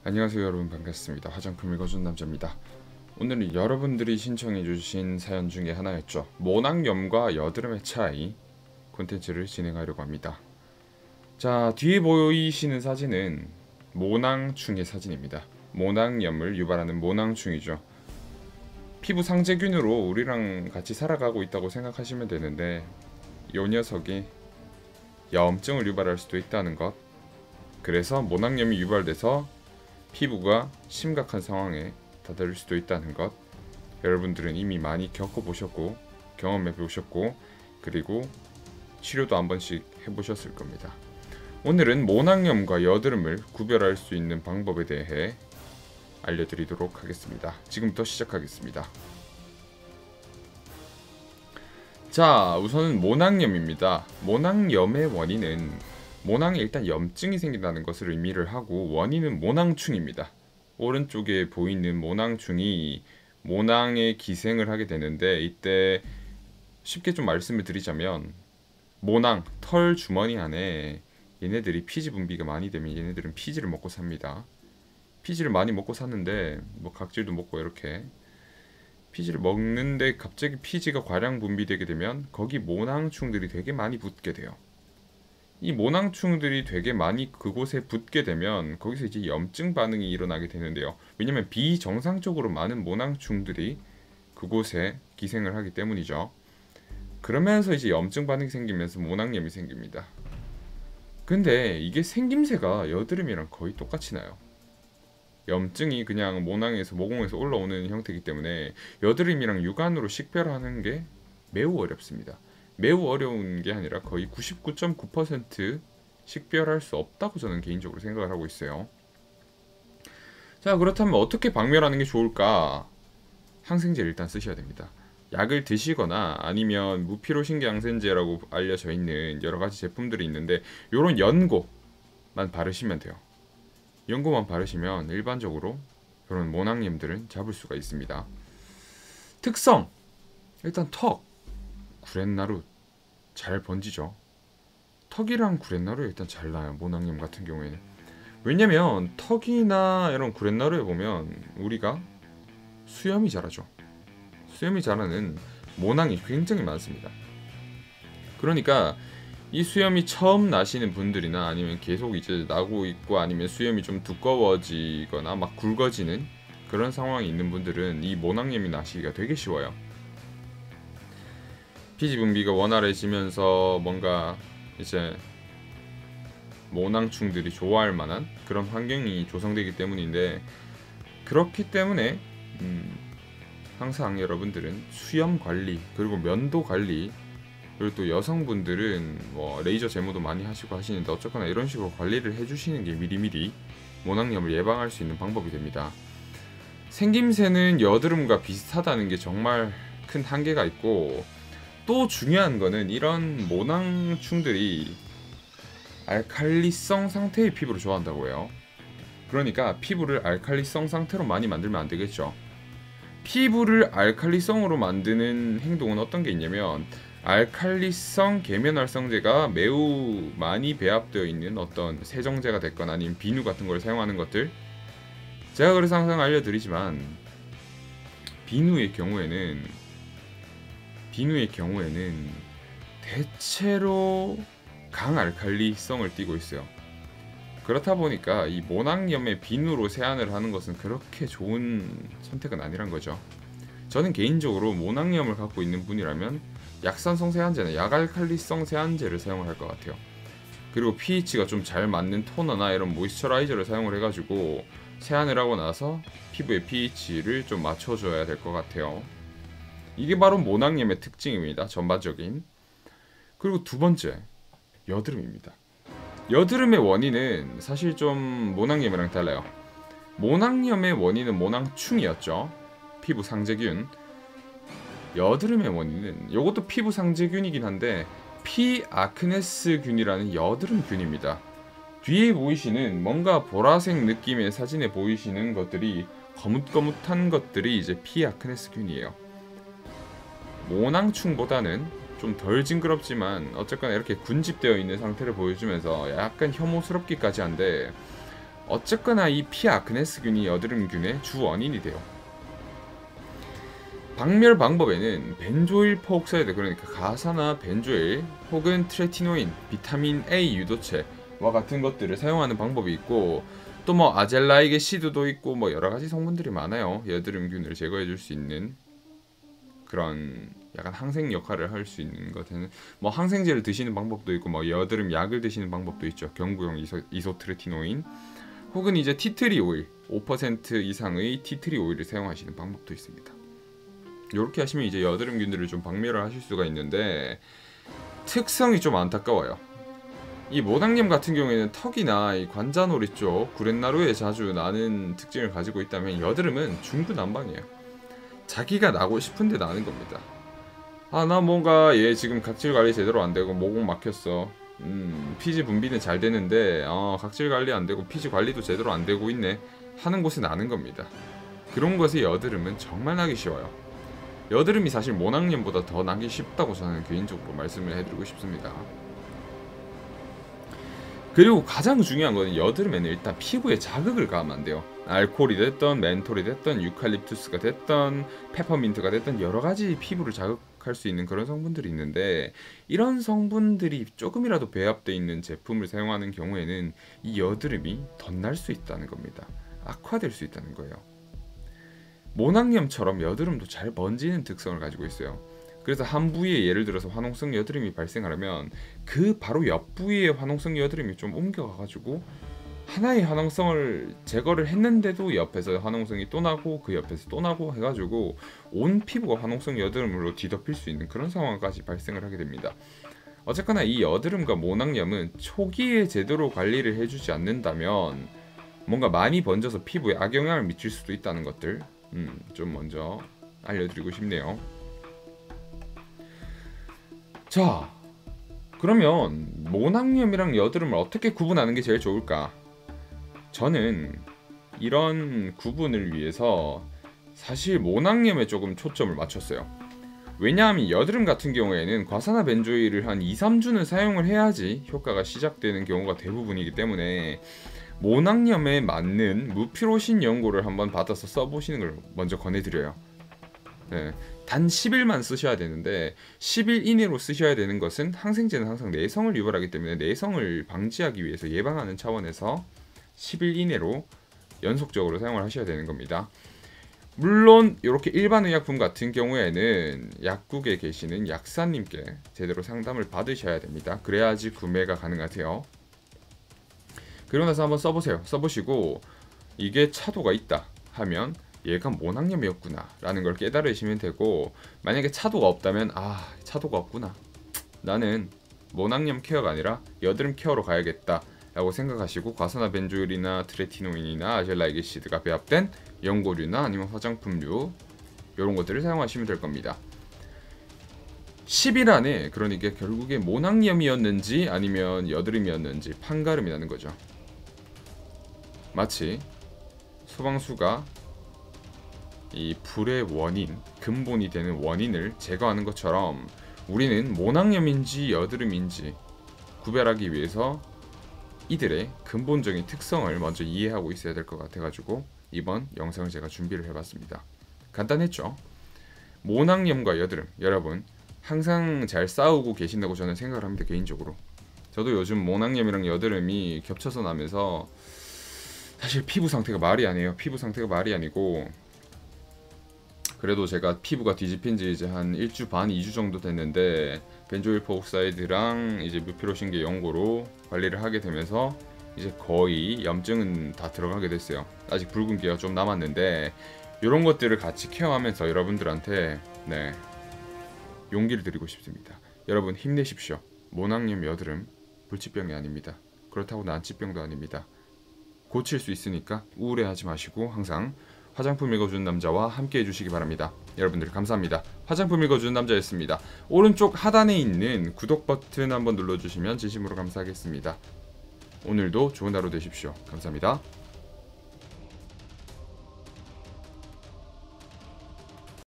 안녕하세요 여러분, 반갑습니다. 화장품 읽어준 남자입니다. 오늘은 여러분들이 신청해주신 사연 중에 하나였죠. 모낭염과 여드름의 차이 콘텐츠를 진행하려고 합니다. 자, 뒤에 보이시는 사진은 모낭충의 사진입니다. 모낭염을 유발하는 모낭충이죠. 피부 상재균으로 우리랑 같이 살아가고 있다고 생각하시면 되는데, 이 녀석이 염증을 유발할 수도 있다는 것, 그래서 모낭염이 유발돼서 피부가 심각한 상황에 다다를 수도 있다는 것, 여러분들은 이미 많이 겪어보셨고 경험해보셨고 그리고 치료도 한 번씩 해보셨을 겁니다. 오늘은 모낭염과 여드름을 구별할 수 있는 방법에 대해 알려드리도록 하겠습니다. 지금부터 시작하겠습니다. 자, 우선은 모낭염입니다. 모낭염의 원인은 모낭에 일단 염증이 생긴다는 것을 의미를 하고, 원인은 모낭충입니다. 오른쪽에 보이는 모낭충이 모낭에 기생을 하게 되는데, 이때 쉽게 좀 말씀을 드리자면 모낭, 털 주머니 안에 얘네들이 피지 분비가 많이 되면 얘네들은 피지를 먹고 삽니다. 피지를 많이 먹고 사는데 뭐 각질도 먹고 이렇게 피지를 먹는데 갑자기 피지가 과량 분비되게 되면 거기 모낭충들이 되게 많이 붙게 돼요. 이 모낭충들이 되게 많이 그곳에 붙게 되면 거기서 이제 염증 반응이 일어나게 되는데요. 왜냐면 비정상적으로 많은 모낭충들이 그곳에 기생을 하기 때문이죠. 그러면서 이제 염증 반응이 생기면서 모낭염이 생깁니다. 근데 이게 생김새가 여드름이랑 거의 똑같이 나요. 염증이 그냥 모낭에서 모공에서 올라오는 형태이기 때문에 여드름이랑 육안으로 식별하는 게 매우 어렵습니다. 매우 어려운 게 아니라 거의 99.9% 식별할 수 없다고 저는 개인적으로 생각을 하고 있어요. 자, 그렇다면 어떻게 박멸하는 게 좋을까? 항생제를 일단 쓰셔야 됩니다. 약을 드시거나 아니면 무피로신경항생제라고 알려져 있는 여러 가지 제품들이 있는데, 요런 연고만 바르시면 돼요. 연고만 바르시면 일반적으로 이런 모낭염들은 잡을 수가 있습니다. 특성! 일단 턱! 구렛나루 잘 번지죠. 턱이랑 구렛나루 일단 잘 나요, 모낭염 같은 경우에는. 왜냐면 턱이나 이런 구렛나루에 보면 우리가 수염이 자라죠. 수염이 자라는 모낭이 굉장히 많습니다. 그러니까 이 수염이 처음 나시는 분들이나 아니면 계속 이제 나고 있고 아니면 수염이 좀 두꺼워지거나 막 굵어지는 그런 상황이 있는 분들은 이 모낭염이 나시기가 되게 쉬워요. 피지 분비가 원활해지면서 뭔가 이제 모낭충들이 좋아할 만한 그런 환경이 조성되기 때문인데, 그렇기 때문에 항상 여러분들은 수염 관리 그리고 면도 관리, 그리고 또 여성분들은 뭐 레이저 제모도 많이 하시고 하시는데 어쨌거나 이런 식으로 관리를 해주시는 게 미리미리 모낭염을 예방할 수 있는 방법이 됩니다. 생김새는 여드름과 비슷하다는 게 정말 큰 한계가 있고, 또 중요한 거는 이런 모낭충들이 알칼리성 상태의 피부를 좋아한다고 해요. 그러니까 피부를 알칼리성 상태로 많이 만들면 안 되겠죠. 피부를 알칼리성으로 만드는 행동은 어떤 게 있냐면, 알칼리성 계면활성제가 매우 많이 배합되어 있는 어떤 세정제가 됐거나 아니면 비누 같은 걸 사용하는 것들, 제가 그래서 항상 알려드리지만 비누의 경우에는 대체로 강알칼리성을 띠고 있어요. 그렇다 보니까 이 모낭염의 비누로 세안을 하는 것은 그렇게 좋은 선택은 아니란 거죠. 저는 개인적으로 모낭염을 갖고 있는 분이라면 약산성 세안제나 약알칼리성 세안제를 사용을 할 것 같아요. 그리고 pH가 좀 잘 맞는 토너나 이런 모이스처라이저를 사용을 해가지고 세안을 하고 나서 피부의 pH를 좀 맞춰줘야 될 것 같아요. 이게 바로 모낭염의 특징입니다, 전반적인. 그리고 두 번째, 여드름입니다. 여드름의 원인은 사실 좀 모낭염이랑 달라요. 모낭염의 원인은 모낭충이었죠, 피부 상재균. 여드름의 원인은 이것도 피부 상재균이긴 한데 피아크네스균이라는 여드름균입니다. 뒤에 보이시는 뭔가 보라색 느낌의 사진에 보이시는 것들이 거뭇거뭇한 것들이 이제 피아크네스균이에요. 모낭충보다는 좀 덜 징그럽지만 어쨌거나 이렇게 군집되어 있는 상태를 보여주면서 약간 혐오스럽기까지 한데, 어쨌거나 이 피아크네스균이 여드름균의 주 원인이 돼요. 박멸 방법에는 벤조일 페옥사이드, 그러니까 가사나 벤조일 혹은 트레티노인, 비타민 A 유도체와 같은 것들을 사용하는 방법이 있고, 또 뭐 아젤라이게 시드도 있고 뭐 여러 가지 성분들이 많아요. 여드름균을 제거해 줄 수 있는 그런 약간 항생 역할을 할 수 있는 것은 뭐 항생제를 드시는 방법도 있고 뭐 여드름 약을 드시는 방법도 있죠. 경구용 이소트레티노인 혹은 이제 티트리 오일 5% 이상의 티트리 오일을 사용하시는 방법도 있습니다. 이렇게 하시면 이제 여드름균들을 좀 박멸을 하실 수가 있는데, 특성이 좀 안타까워요. 이 모낭염 같은 경우에는 턱이나 이 관자놀이 쪽 구렛나루에 자주 나는 특징을 가지고 있다면, 여드름은 중구난방이에요. 자기가 나고 싶은데 나는 겁니다. 아, 나 뭔가 얘 지금 각질 관리 제대로 안 되고 모공 막혔어. 피지 분비는 잘 되는데 각질 관리 안 되고 피지 관리도 제대로 안 되고 있네 하는 곳에 나는 겁니다. 그런 곳에 여드름은 정말 나기 쉬워요. 여드름이 사실 모낭염보다 더 나기 쉽다고 저는 개인적으로 말씀을 해드리고 싶습니다. 그리고 가장 중요한 거는 여드름에는 일단 피부에 자극을 가하면 안 돼요. 알코올이 됐던 멘톨이 됐던 유칼립투스가 됐던 페퍼민트가 됐던 여러 가지 피부를 자극할 수 있는 그런 성분들이 있는데, 이런 성분들이 조금이라도 배합되어 있는 제품을 사용하는 경우에는 이 여드름이 덧날 수 있다는 겁니다. 악화될 수 있다는 거예요. 모낭염처럼 여드름도 잘 번지는 특성을 가지고 있어요. 그래서 한 부위에 예를 들어서 화농성 여드름이 발생하려면 그 바로 옆 부위에 화농성 여드름이 좀 옮겨가가지고 하나의 화농성을 제거를 했는데도 옆에서 화농성이 또 나고 그 옆에서 또 나고 해가지고 온 피부가 화농성 여드름으로 뒤덮일 수 있는 그런 상황까지 발생을 하게 됩니다. 어쨌거나 이 여드름과 모낭염은 초기에 제대로 관리를 해주지 않는다면 뭔가 많이 번져서 피부에 악영향을 미칠 수도 있다는 것들 좀 먼저 알려드리고 싶네요. 자, 그러면 모낭염이랑 여드름을 어떻게 구분하는 게 제일 좋을까? 저는 이런 구분을 위해서 사실 모낭염에 조금 초점을 맞췄어요. 왜냐하면 여드름 같은 경우에는 과산화 벤조일을 한 2-3주는 사용을 해야지 효과가 시작되는 경우가 대부분이기 때문에 모낭염에 맞는 무피로신 연고를 한번 받아서 써보시는 걸 먼저 권해드려요. 네, 단 10일만 쓰셔야 되는데 10일 이내로 쓰셔야 되는 것은 항생제는 항상 내성을 유발하기 때문에 내성을 방지하기 위해서 예방하는 차원에서 10일 이내로 연속적으로 사용을 하셔야 되는 겁니다. 물론 이렇게 일반 의약품 같은 경우에는 약국에 계시는 약사님께 제대로 상담을 받으셔야 됩니다. 그래야지 구매가 가능하세요. 그러고 나서 한번 써보세요. 써보시고 이게 차도가 있다 하면 얘가 모낭염이었구나 라는 걸 깨달으시면 되고, 만약에 차도가 없다면 차도가 없구나, 나는 모낭염 케어가 아니라 여드름 케어로 가야겠다 라고 생각하시고 과산화 벤조일이나 트레티노인이나 아젤라이게시드가 배합된 연고류나 아니면 화장품류 이런 것들을 사용하시면 될 겁니다. 10일 안에, 그러니까 결국에 모낭염이었는지 아니면 여드름이었는지 판가름이 나는 거죠. 마치 소방수가 이 불의 원인, 근본이 되는 원인을 제거하는 것처럼 우리는 모낭염인지 여드름인지 구별하기 위해서 이들의 근본적인 특성을 먼저 이해하고 있어야 될 것 같아가지고 이번 영상을 제가 준비를 해봤습니다. 간단했죠? 모낭염과 여드름, 여러분 항상 잘 싸우고 계신다고 저는 생각을 합니다. 개인적으로 저도 요즘 모낭염이랑 여드름이 겹쳐서 나면서 사실 피부 상태가 말이 아니에요. 피부 상태가 말이 아니고, 그래도 제가 피부가 뒤집힌 지 이제 한 1주 반, 2주 정도 됐는데 벤조일 페옥사이드랑 이제 무피로신계 연고로 관리를 하게 되면서 이제 거의 염증은 다 들어가게 됐어요. 아직 붉은기가 좀 남았는데 이런 것들을 같이 케어하면서 여러분들한테 용기를 드리고 싶습니다. 여러분 힘내십시오. 모낭염, 여드름 불치병이 아닙니다. 그렇다고 난치병도 아닙니다. 고칠 수 있으니까 우울해하지 마시고 항상 화장품 읽어주는 남자와 함께 해주시기 바랍니다. 여러분들 감사합니다. 화장품 읽어주는 남자였습니다. 오른쪽 하단에 있는 구독 버튼 한번 눌러주시면 진심으로 감사하겠습니다. 오늘도 좋은 하루 되십시오. 감사합니다.